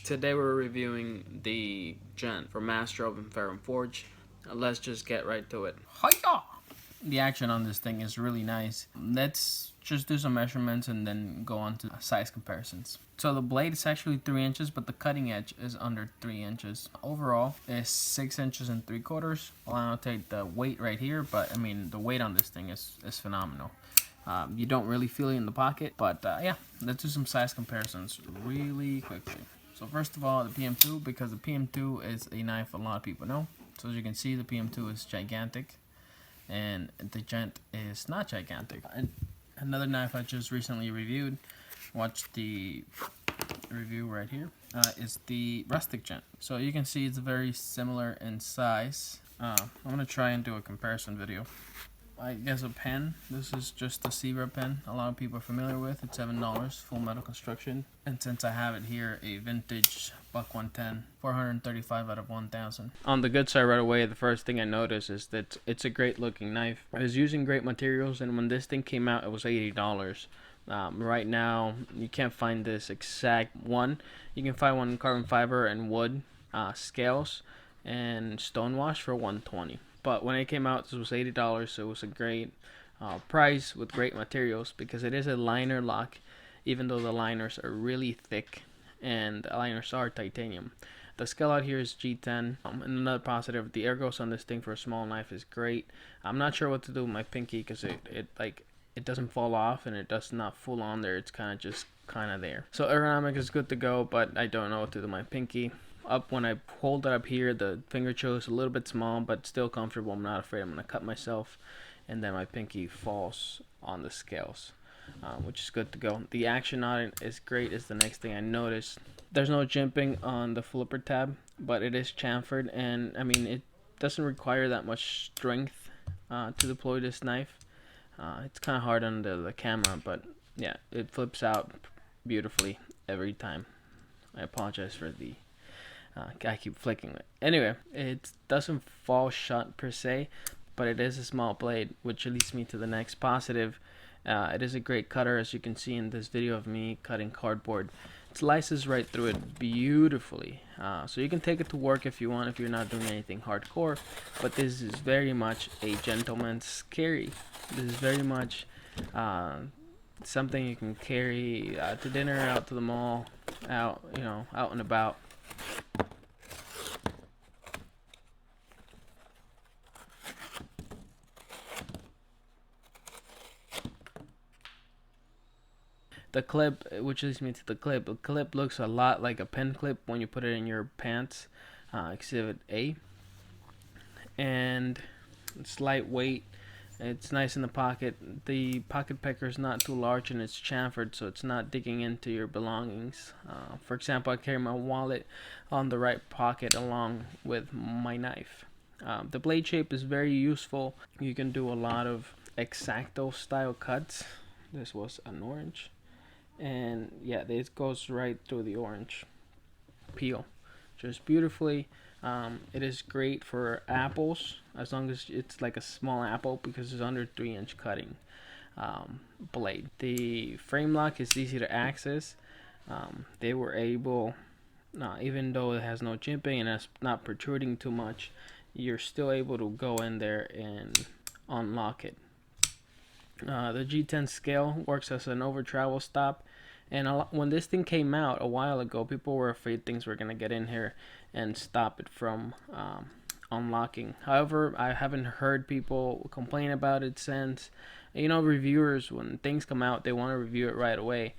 Today we're reviewing the Gent from MASSDROP and Ferrum Forge. Let's just get right to it. Hiya! The action on this thing is really nice. Let's just do some measurements and then go on to size comparisons. So the blade is actually 3 inches, but the cutting edge is under 3 inches. Overall is 6 inches and 3/4. I'll annotate the weight right here, but I mean the weight on this thing is phenomenal. You don't really feel it in the pocket, but yeah, let's do some size comparisons really quickly. So first of all, the PM2, because the PM2 is a knife a lot of people know. So as you can see, the PM2 is gigantic, and the Gent is not gigantic. And another knife I just recently reviewed, watch the review right here, is the Rustic Gent. So you can see it's very similar in size. I'm going to try and do a comparison video. I guess a pen. This is just a Zebra pen. A lot of people are familiar with. It's $7, full metal construction. And since I have it here, a vintage Buck 110, 435 out of 1,000. On the good side right away, the first thing I noticed is that it's a great looking knife. It was using great materials, and when this thing came out, it was $80. Right now, you can't find this exact one. You can find one in carbon fiber and wood scales and stonewash for $120. But when it came out, this was $80, so it was a great price with great materials, because it is a liner lock, even though the liners are really thick and the liners are titanium. The scale out here is G10. And another positive, the ergos on this thing for a small knife is great. I'm not sure what to do with my pinky, because it doesn't fall off and it does not full on there. It's kind of there. So ergonomic is good to go, but I don't know what to do with my pinky. Up when I hold it up here, the finger choke is a little bit small, but still comfortable. I'm not afraid I'm going to cut myself, and then my pinky falls on the scales, which is good to go. The action on it is great is the next thing I noticed. There's no jimping on the flipper tab, but it is chamfered, and I mean it doesn't require that much strength to deploy this knife. It's kind of hard under the camera, but yeah, it flips out beautifully every time. I apologize for the I keep flicking it. Anyway, it doesn't fall shut per se, but it is a small blade, which leads me to the next positive. It is a great cutter, as you can see in this video of me cutting cardboard. It slices right through it beautifully. So you can take it to work if you want, if you're not doing anything hardcore. But this is very much a gentleman's carry. This is very much something you can carry to dinner, out to the mall, out and about. The clip, which leads me to the clip. The clip looks a lot like a pen clip when you put it in your pants, Exhibit A. And it's lightweight. It's nice in the pocket. The pocket pecker is not too large, and it's chamfered, so it's not digging into your belongings. For example, I carry my wallet on the right pocket along with my knife. The blade shape is very useful. You can do a lot of X-Acto style cuts. This was an orange. And yeah, this goes right through the orange peel just beautifully. It is great for apples, as long as it's like a small apple, because it's under 3-inch cutting blade. The frame lock is easy to access. They were able, even though it has no jimping and it's not protruding too much, you're still able to go in there and unlock it. The G10 scale works as an over travel stop, and when this thing came out a while ago, people were afraid things were going to get in here and stop it from unlocking. However, I haven't heard people complain about it since. Reviewers, when things come out, they want to review it right away,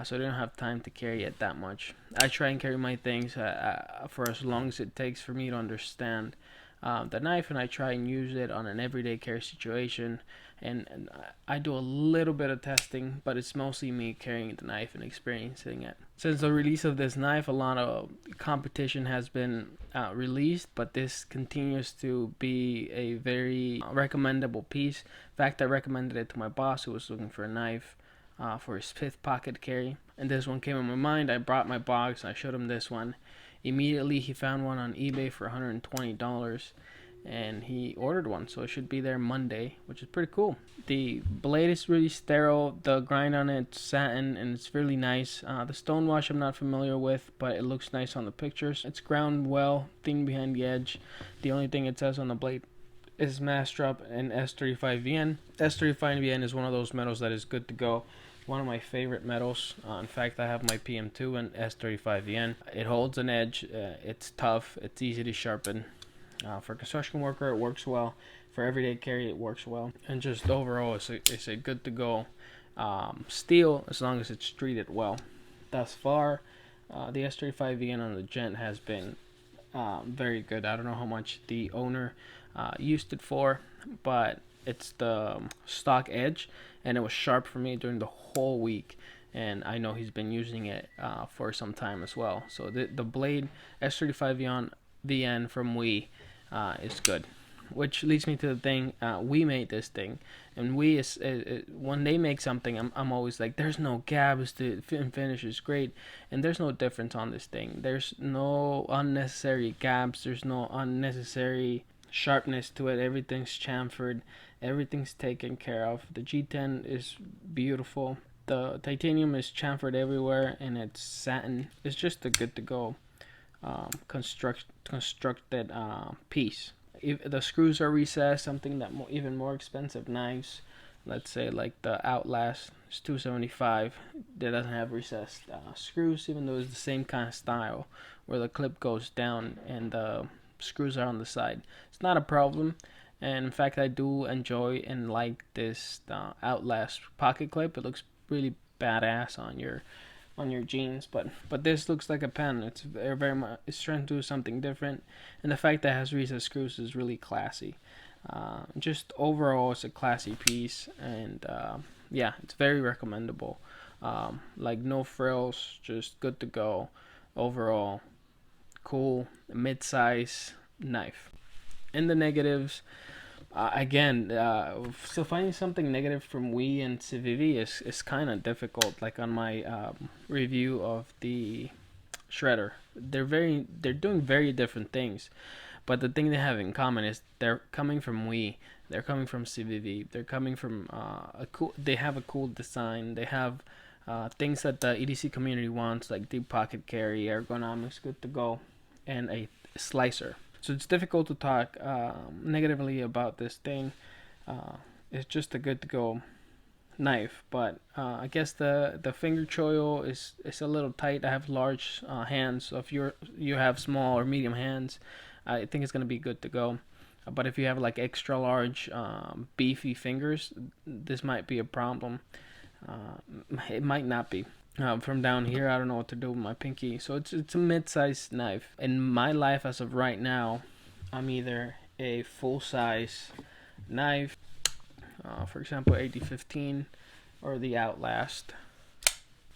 so they don't have time to carry it that much. I try and carry my things for as long as it takes for me to understand the knife, and I try and use it on an everyday carry situation, and I do a little bit of testing, but it's mostly me carrying the knife and experiencing it. Since the release of this knife, a lot of competition has been released, but this continues to be a very recommendable piece. In fact, I recommended it to my boss, who was looking for a knife for his 5th pocket carry, and this one came in my mind. I brought my box, I showed him this one. Immediately he found one on eBay for $120, and he ordered one, so it should be there Monday, which is pretty cool. The blade is really sterile. The grind on it's satin, and it's really nice. The stone wash I'm not familiar with, but it looks nice on the pictures. It's ground well, thin behind the edge. The only thing it says on the blade is MASSDROP and S35VN. S35VN is one of those metals that is good to go. One of my favorite metals. In fact, I have my PM2 and S35VN. It holds an edge. It's tough. It's easy to sharpen. For a construction worker, it works well. For everyday carry, it works well. And just overall, it's a good to go steel as long as it's treated well. Thus far, the S35VN on the Gent has been very good. I don't know how much the owner used it for, but it's the stock edge, and it was sharp for me during the whole week. And I know he's been using it for some time as well. So the blade S35VN from We is good. Which leads me to the thing, we made this thing, and we is when they make something, I'm always like, there's no gaps, the finish is great, and there's no difference on this thing. There's no unnecessary gaps, there's no unnecessary sharpness to it. Everything's chamfered, everything's taken care of. The G10 is beautiful. The titanium is chamfered everywhere, and it's satin. It's just a good to go constructed piece. If the screws are recessed, something that even more expensive knives, let's say like the Outlast, is $275. That doesn't have recessed screws, even though it's the same kind of style where the clip goes down and the screws are on the side. It's not a problem, and in fact, I do enjoy and like this Outlast pocket clip. It looks really badass on your jeans, but this looks like a pen. It's very much, it's trying to do something different, and the fact that it has recessed screws is really classy. Just overall, it's a classy piece, and yeah, it's very recommendable. Like no frills, just good to go. Overall, cool mid-size knife. In the negatives, again, so finding something negative from We and Civivi is kind of difficult. Like on my review of the shredder, they're doing very different things, but the thing they have in common is they're coming from We, they're coming from Civivi, they're coming from they have a cool design, they have things that the EDC community wants, like deep pocket carry, ergonomics, good to go, and a slicer. So it's difficult to talk negatively about this thing. It's just a good to go knife, but I guess the finger choil is a little tight. I have large hands, so if you have small or medium hands, I think it's gonna be good to go. But if you have like extra large beefy fingers, this might be a problem. It might not be. From down here, I don't know what to do with my pinky. So it's a mid-sized knife. In my life as of right now, I'm either a full-size knife, for example, AD-15, or the Outlast,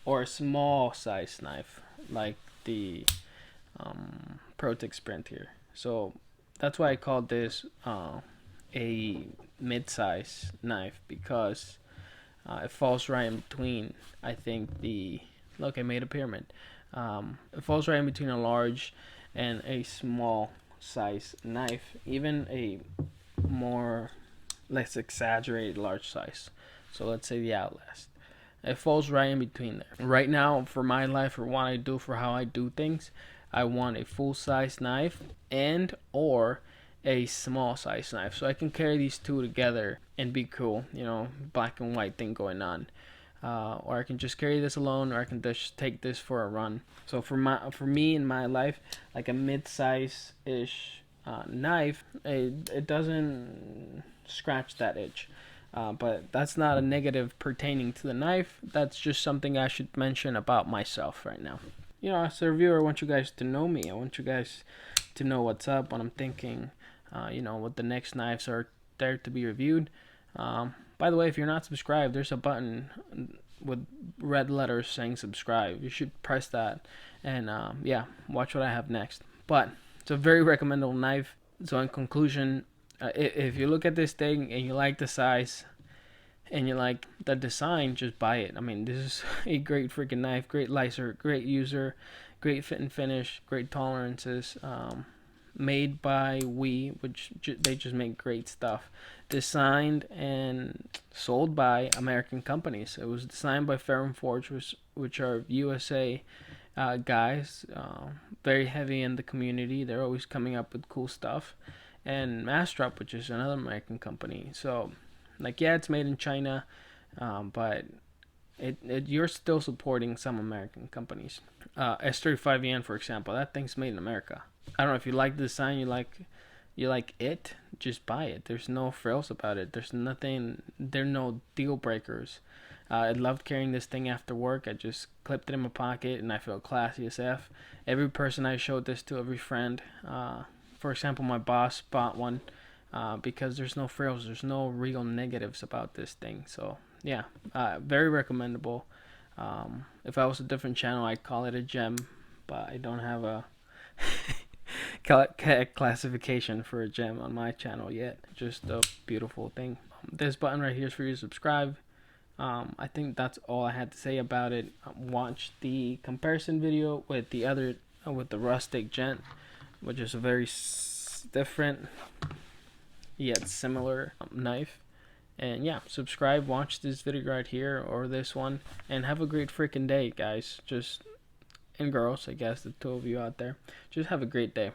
or a small-size knife like the Protec Sprint here. So that's why I called this a mid-size knife, because it falls right in between. I think look, I made a pyramid. It falls right in between a large and a small size knife, even a more less exaggerated large size. So let's say the Outlast. It falls right in between there. Right now, for my life, for what I do, for how I do things, I want a full size knife and or a small size knife, so I can carry these two together and be cool, black and white thing going on, or I can just carry this alone, or I can just take this for a run. So for me in my life, like a mid-size ish knife, it doesn't scratch that itch, but that's not a negative pertaining to the knife. That's just something I should mention about myself right now. As a reviewer, I want you guys to know me. I want you guys to know what's up, what I'm thinking, what the next knives are there to be reviewed. By the way, if you're not subscribed, there's a button with red letters saying subscribe. You should press that and watch what I have next. But it's a very recommendable knife. So in conclusion, if you look at this thing and you like the size and you like the design, just buy it. I mean, this is a great freaking knife, great licer, great user, great fit and finish, great tolerances. made by which they just make great stuff. Designed and sold by American companies. It was designed by Ferrum Forge, which are USA guys, very heavy in the community. They're always coming up with cool stuff. And MASSDROP, which is another American company. So, like, yeah, it's made in China, but you're still supporting some American companies. S35EN, for example, that thing's made in America. I don't know if you like the design, you like it, just buy it. There's no frills about it. There's nothing. There are no deal breakers. I loved carrying this thing after work. I just clipped it in my pocket, and I felt classy as f. Every person I showed this to, every friend. For example, my boss bought one because there's no frills. There's no real negatives about this thing. So yeah, very recommendable. If I was a different channel, I'd call it a gem, but I don't have a classification for a gem on my channel yet. Just a beautiful thing. This button right here is for you to subscribe. I think that's all I had to say about it. Watch the comparison video with the other, with the rustic gent, which is a very different yet similar knife. And yeah, subscribe, watch this video right here or this one, and have a great freaking day, guys. Just, and girls, I guess, the two of you out there. Just have a great day.